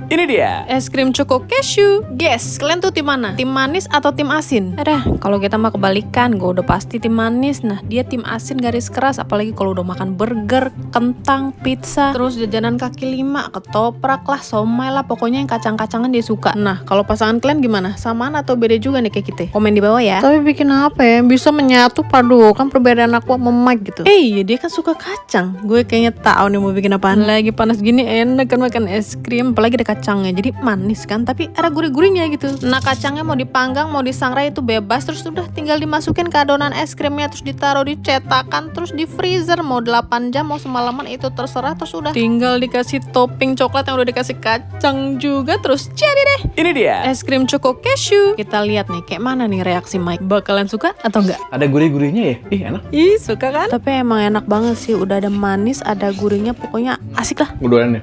Ini dia Es krim Choco Cashew. Guys, kalian tuh tim mana? Tim manis atau tim asin? Kalau kita mah kebalikan, gue udah pasti tim manis. Nah, dia tim asin garis keras. Apalagi kalau udah makan burger, kentang, pizza, terus jajanan kaki lima, ketoprak lah, somai lah, pokoknya yang kacang-kacangan dia suka. Nah, kalau pasangan kalian gimana? Samaan atau beda juga nih kayak kita? Komen di bawah ya. Tapi bikin apa ya? Bisa menyatu padukan perbedaan aku sama Mike gitu. Iya, dia kan suka kacang. Gue kayaknya tahu nih mau bikin apaan. Lagi panas gini enak kan makan es krim, apalagi ada kacangnya. Jadi manis kan, tapi ada gurih-gurihnya gitu. Nah, kacangnya mau dipanggang, mau disangrai itu bebas. Terus udah tinggal dimasukin ke adonan es krimnya, terus ditaruh di cetakan, terus di freezer. Mau 8 jam, mau semalaman itu terserah. Terus udah tinggal dikasih topping coklat yang udah dikasih kacang juga. Terus jadi deh. Ini dia Es krim Choco Cashew. Kita lihat nih, kayak mana nih reaksi Mike. Bakalan suka atau enggak? Ada gurih-gurihnya ya? Ih enak. Ih, suka kan? Tapi emang enak banget sih. Udah ada manis, ada gurihnya. Pokoknya asik lah. Udahan ya.